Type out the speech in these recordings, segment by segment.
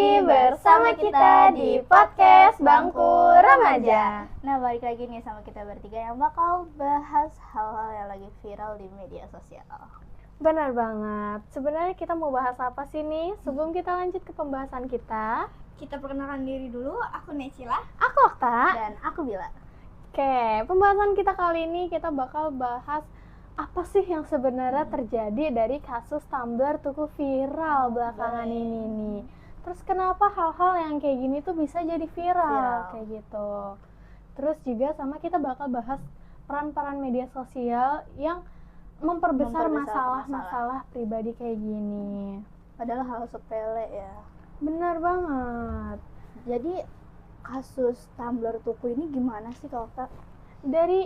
lagi bersama kita di podcast Bangku Remaja. Nah, balik lagi nih sama kita bertiga yang bakal bahas hal-hal yang lagi viral di media sosial. Benar banget. Sebenarnya kita mau bahas apa sih nih? Sebelum kita lanjut ke pembahasan kita perkenalkan diri dulu. Aku Necila. Aku Okta. Dan aku Bila. Oke, pembahasan kita kali ini kita bakal bahas apa sih yang sebenarnya terjadi dari kasus Tumblr tuh viral belakangan ini nih. Terus kenapa hal-hal yang kayak gini tuh bisa jadi viral kayak gitu. Terus juga sama kita bakal bahas peran-peran media sosial yang memperbesar masalah-masalah pribadi kayak gini. Padahal hal sepele ya. Benar banget. Jadi kasus Tumblr Tuku ini gimana sih Kak? Dari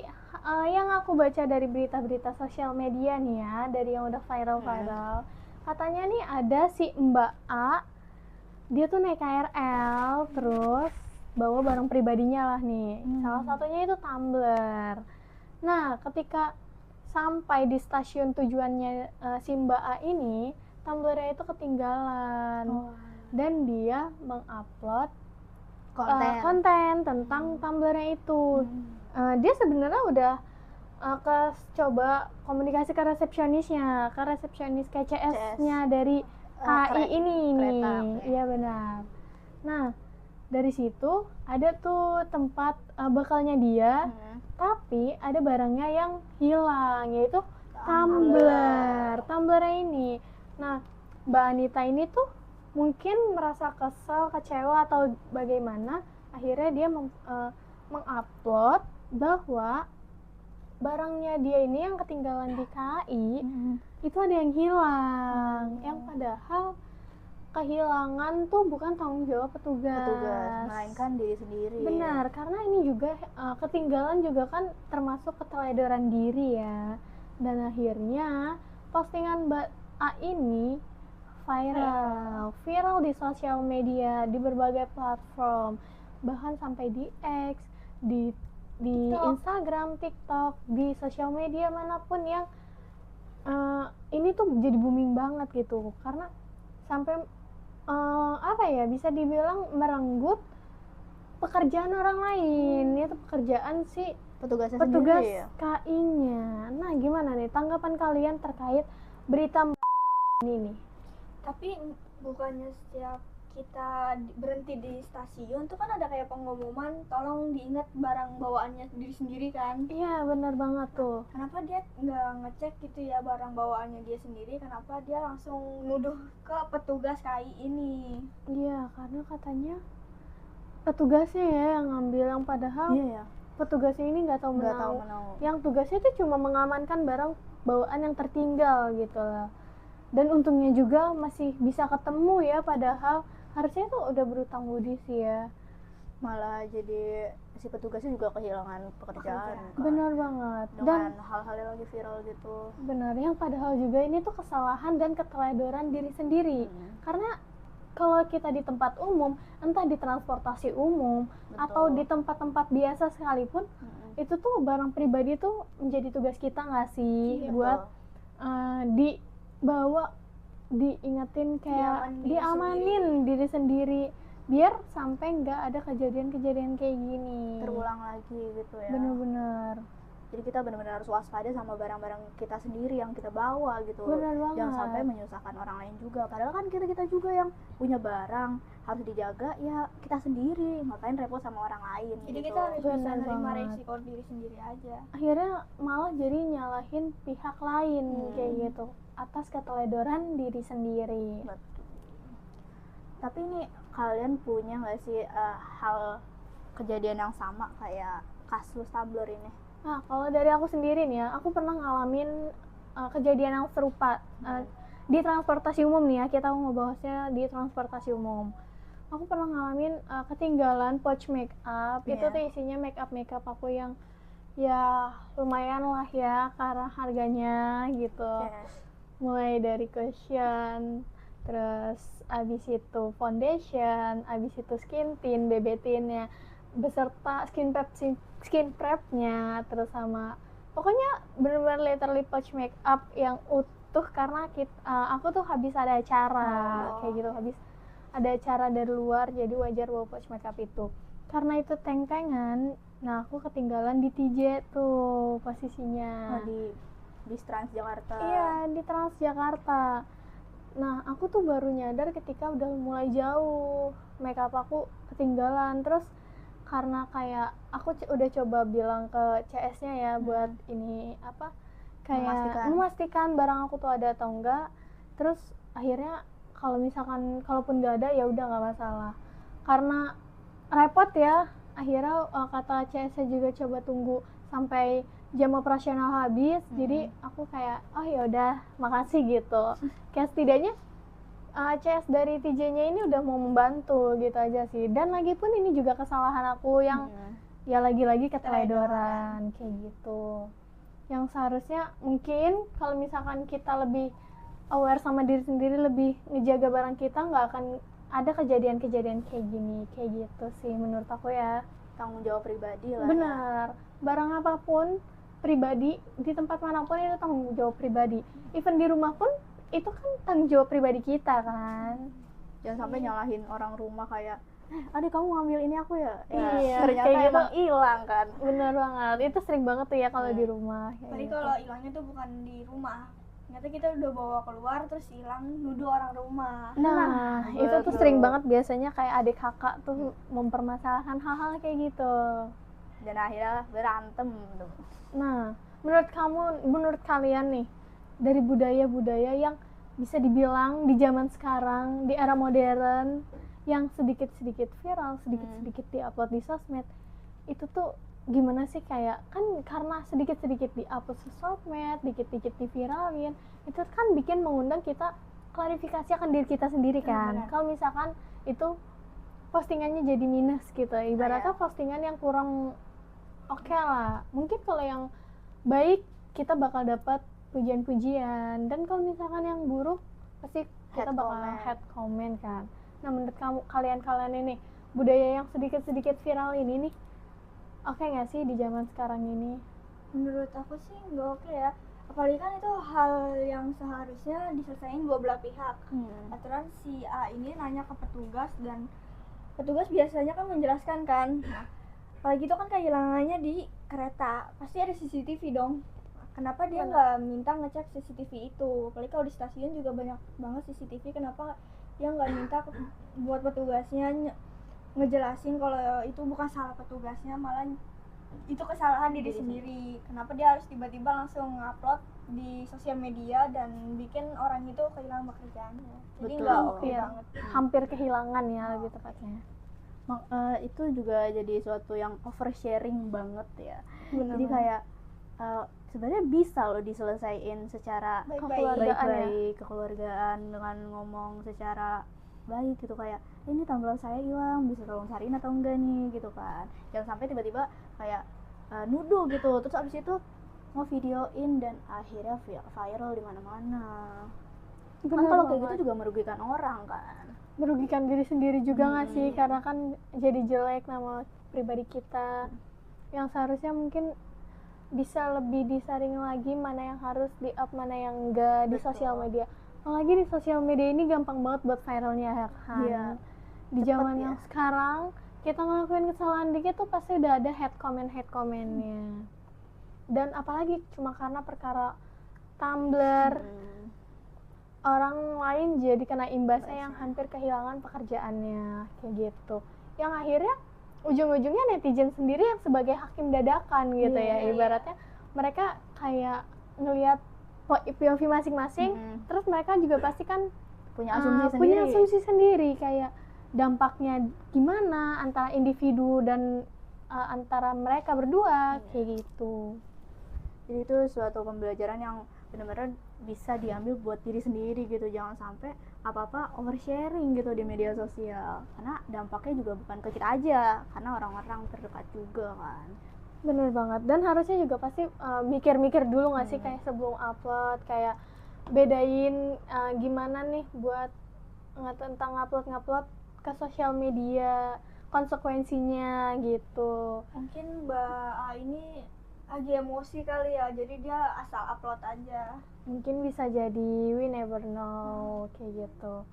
yang aku baca dari berita-berita sosial media nih ya, dari yang udah viral-viral, katanya nih ada si Mbak A, dia tuh naik KRL terus bawa barang pribadinya lah nih, salah satunya itu Tumblr. Nah, ketika sampai di stasiun tujuannya si Mbak A ini, Tumblr-nya itu ketinggalan dan dia mengupload konten tentang Tumblr-nya itu. Dia sebenarnya udah coba komunikasi ke resepsionisnya, ke resepsionis KCS-nya dari KAI ini nih. Iya benar. Nah, dari situ ada tuh tempat bakalnya dia, tapi ada barangnya yang hilang, yaitu Tumblr-nya ini. Nah, Mbak Anita ini tuh mungkin merasa kesel, kecewa atau bagaimana, akhirnya dia mengupload bahwa barangnya dia ini yang ketinggalan di KAI itu ada yang hilang, yang padahal kehilangan tuh bukan tanggung jawab petugas, melainkan diri sendiri. Benar, karena ini juga ketinggalan juga kan termasuk keteledoran diri ya. Dan akhirnya postingan Mbak A ini viral di sosial media, di berbagai platform, bahkan sampai di X, di Instagram, TikTok, di sosial media manapun yang ini tuh jadi booming banget gitu, karena sampai bisa dibilang merenggut pekerjaan orang lain, itu pekerjaan si petugas KI-nya. Nah, gimana nih tanggapan kalian terkait berita ini nih? Tapi bukannya setiap kita berhenti di stasiun tuh kan ada kayak pengumuman tolong diingat barang bawaannya diri sendiri kan? Iya, benar banget tuh. Kenapa dia nggak ngecek gitu ya barang bawaannya dia sendiri? Kenapa dia langsung nuduh ke petugas KAI ini? Iya, karena katanya petugasnya ya yang ngambil, yang padahal petugasnya ini nggak tahu menau. Yang tugasnya tuh cuma mengamankan barang bawaan yang tertinggal gitu lah. Dan untungnya juga masih bisa ketemu ya, padahal harusnya tuh udah berutang budi sih ya. Malah jadi si petugasnya juga kehilangan pekerjaan. Benar banget. Dengan hal-hal yang lagi viral gitu. Benar, yang padahal juga ini tuh kesalahan dan keteledoran diri sendiri. Karena kalau kita di tempat umum, entah di transportasi umum atau di tempat-tempat biasa sekalipun, itu tuh barang pribadi tuh menjadi tugas kita nggak sih? Buat dibawa, diingetin kayak diamanin diri sendiri biar sampai nggak ada kejadian-kejadian kayak gini terulang lagi gitu ya. Bener-bener. Jadi kita benar-benar harus waspada sama barang-barang kita sendiri yang kita bawa gitu. Bener banget. Jangan sampai menyusahkan orang lain juga. Padahal kan kita juga yang punya barang harus dijaga ya kita sendiri. Ngapain repot sama orang lain? Jadi gitu. kita harus bisa menerima resiko diri sendiri aja. Akhirnya malah jadi nyalahin pihak lain kayak gitu atas keteledoran diri sendiri. Betul. Tapi ini kalian punya nggak sih hal kejadian yang sama kayak kasus Tumblr ini? Nah, kalau dari aku sendiri nih ya, aku pernah ngalamin kejadian yang serupa di transportasi umum nih ya, kita mau ngebahasnya di transportasi umum. Aku pernah ngalamin ketinggalan pouch makeup, itu tuh isinya makeup aku yang ya lumayan lah ya, karena harganya gitu. Mulai dari cushion, terus abis itu foundation, abis itu skin tint, BB tint-nya, beserta skin prep-nya, terus sama pokoknya bener-bener literally pouch makeup yang utuh karena aku tuh habis ada acara kayak gitu, habis ada acara dari luar, jadi wajar bawa pouch makeup itu. Karena itu teng-tengan, nah aku ketinggalan di TJ tuh posisinya. Di Transjakarta. Iya, di Transjakarta. Nah, aku tuh baru nyadar ketika udah mulai jauh, makeup aku ketinggalan. Terus karena kayak aku udah coba bilang ke CS-nya ya buat ini apa, kayak memastikan barang aku tuh ada atau enggak. Terus akhirnya kalau misalkan kalaupun nggak ada ya udah nggak masalah. Karena repot ya, akhirnya kata CS-nya juga coba tunggu sampai jam operasional habis. Jadi aku kayak oh ya udah makasih gitu. Kayak setidaknya CS dari TJ-nya ini udah mau membantu gitu aja sih. Dan lagi pun ini juga kesalahan aku yang ya lagi-lagi keteledoran kayak gitu. Yang seharusnya mungkin kalau misalkan kita lebih aware sama diri sendiri, lebih ngejaga barang kita, nggak akan ada kejadian-kejadian kayak gini, kayak gitu sih menurut aku ya. Tanggung jawab pribadi lah. Benar, barang apapun pribadi di tempat manapun itu tanggung jawab pribadi. Even di rumah pun itu kan tanggung jawab pribadi kita kan. Jangan sampai nyalahin orang rumah kayak adik kamu ngambil ini aku ya. Iya, ternyata kayak emang hilang kan. Bener banget, itu sering banget tuh ya kalau di rumah. Tapi kalau hilangnya tuh bukan di rumah, ternyata kita udah bawa keluar terus hilang, nuduh orang rumah. Nah, itu tuh sering banget biasanya kayak adik kakak tuh mempermasalahkan hal-hal kayak gitu. Dan akhirnya berantem tuh. Nah, menurut kalian nih, dari budaya-budaya yang bisa dibilang di zaman sekarang, di era modern, yang sedikit-sedikit viral, sedikit-sedikit diupload di sosmed, itu tuh gimana sih, kayak kan karena sedikit-sedikit diupload di sosmed, dikit-dikit diviralin, itu kan bikin mengundang kita klarifikasi akan diri kita sendiri kan. Kalau misalkan itu postingannya jadi minus gitu, ibaratnya postingan yang kurang oke lah. Mungkin kalau yang baik kita bakal dapat pujian-pujian, dan kalau misalkan yang buruk pasti kita bakal hate comment kan. Nah, menurut kalian ini budaya yang sedikit-sedikit viral ini nih oke nggak sih di zaman sekarang ini? Menurut aku sih nggak oke ya, apalagi kan itu hal yang seharusnya diselesaikan dua belah pihak. Aturan si A ini nanya ke petugas, dan petugas biasanya kan menjelaskan kan. Nah, apalagi itu kan kehilangannya di kereta, pasti ada CCTV dong. Kenapa dia nggak minta ngecek CCTV itu? Apalagi kalau di stasiun juga banyak banget CCTV, kenapa dia nggak minta buat petugasnya ngejelasin kalau itu bukan salah petugasnya, malah itu kesalahan diri sendiri. Kenapa dia harus tiba-tiba langsung ngupload di sosial media dan bikin orang itu kehilangan pekerjaannya? Jadi nggak oke banget. Hampir kehilangan ya lebih tepatnya. Itu juga jadi suatu yang oversharing banget ya. Bener. Jadi kayak sebenarnya bisa loh diselesaikan secara baik-baik, kekeluargaan, dengan ngomong secara baik gitu, kayak ini tumbler saya hilang, bisa tolong cariin atau enggak nih gitu kan. Jangan sampai tiba-tiba kayak nuduh gitu, terus abis itu mau videoin dan akhirnya viral di mana-mana. Kan kalau kayak gitu juga merugikan orang kan, merugikan diri sendiri juga nggak sih, karena kan jadi jelek nama pribadi kita. Yang seharusnya mungkin bisa lebih disaring lagi mana yang harus di-up, mana yang enggak di sosial media. Apalagi di sosial media ini gampang banget buat viralnya ya kan. Iya. Di zaman yang sekarang kita ngelakuin kesalahan dikit tuh pasti udah ada hate comment-nya. Dan apalagi cuma karena perkara Tumblr, orang lain jadi kena imbasnya yang hampir kehilangan pekerjaannya kayak gitu. Yang akhirnya ujung-ujungnya netizen sendiri yang sebagai hakim dadakan gitu ya. Ibaratnya mereka kayak ngelihat POV masing-masing, terus mereka juga pasti kan punya asumsi sendiri kayak dampaknya gimana antara individu dan antara mereka berdua kayak gitu. Jadi itu suatu pembelajaran yang benar-benar bisa diambil buat diri sendiri gitu. Jangan sampai apa-apa oversharing gitu di media sosial, karena dampaknya juga bukan ke kita aja, karena orang-orang terdekat juga kan. Bener banget, dan harusnya juga pasti mikir-mikir dulu nggak sih kayak sebelum upload, kayak bedain gimana nih buat tentang ngupload ke sosial media, konsekuensinya gitu. Mungkin Mbak A ini lagi emosi kali ya, jadi dia asal upload aja. Mungkin bisa jadi, we never know kayak gitu.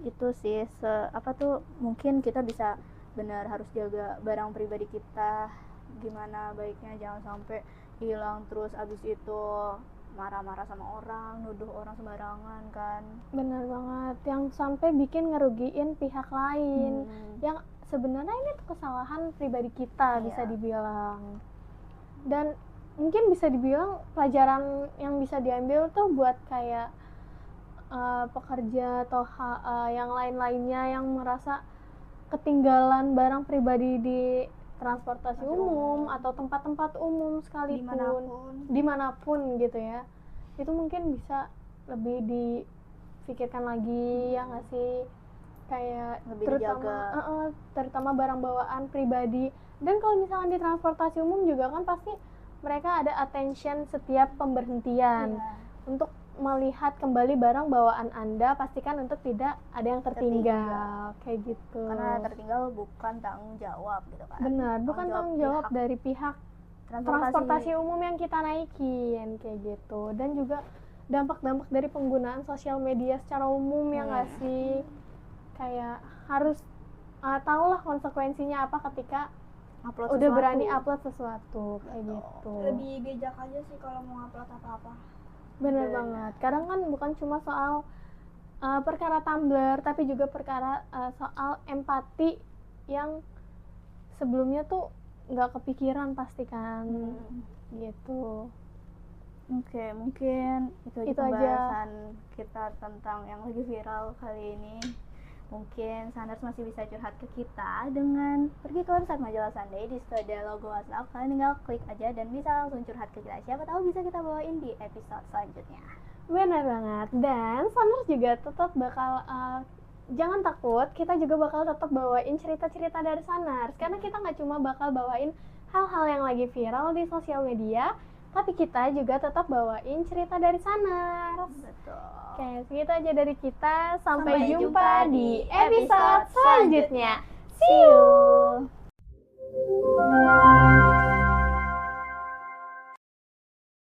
itu sih mungkin kita bisa benar harus jaga barang pribadi kita gimana baiknya, jangan sampai hilang terus abis itu marah-marah sama orang, nuduh orang sembarangan kan. Benar banget, yang sampai bikin ngerugiin pihak lain yang sebenarnya ini tuh kesalahan pribadi kita bisa dibilang. Dan mungkin bisa dibilang pelajaran yang bisa diambil tuh buat kayak pekerja atau yang lain-lainnya yang merasa ketinggalan barang pribadi di transportasi umum atau tempat-tempat umum sekalipun dimanapun gitu ya, itu mungkin bisa lebih dipikirkan lagi ya nggak sih, kayak lebih terutama barang bawaan pribadi. Dan kalau misalkan di transportasi umum juga kan pasti mereka ada attention setiap pemberhentian untuk melihat kembali barang bawaan Anda, pastikan untuk tidak ada yang tertinggal. Kayak gitu. Karena tertinggal bukan tanggung jawab gitu kan. Benar, bukan tanggung jawab dari pihak transportasi umum yang kita naikin kayak gitu. Dan juga dampak-dampak dari penggunaan sosial media secara umum ya nggak sih? Kayak harus tahulah konsekuensinya apa ketika udah berani upload sesuatu kayak gitu. Lebih bijak aja sih kalau mau upload apa-apa. Bener banget. Kadang kan bukan cuma soal perkara Tumblr, tapi juga perkara soal empati yang sebelumnya tuh nggak kepikiran pasti kan. Gitu. Oke, mungkin itu pembahasan kita tentang yang lagi viral kali ini. Mungkin Sanders masih bisa curhat ke kita dengan pergi ke website Majalah Sunday, di situ ada logo WhatsApp, kalian tinggal klik aja dan bisa langsung curhat ke kita, siapa tahu bisa kita bawain di episode selanjutnya. Benar banget. Dan Sanders juga tetap bakal jangan takut, kita juga bakal tetap bawain cerita-cerita dari Sanders, karena kita nggak cuma bakal bawain hal-hal yang lagi viral di sosial media, tapi kita juga tetap bawain cerita dari Sanders. Betul. Oke, segitu aja dari kita. Sampai jumpa di episode selanjutnya. See you!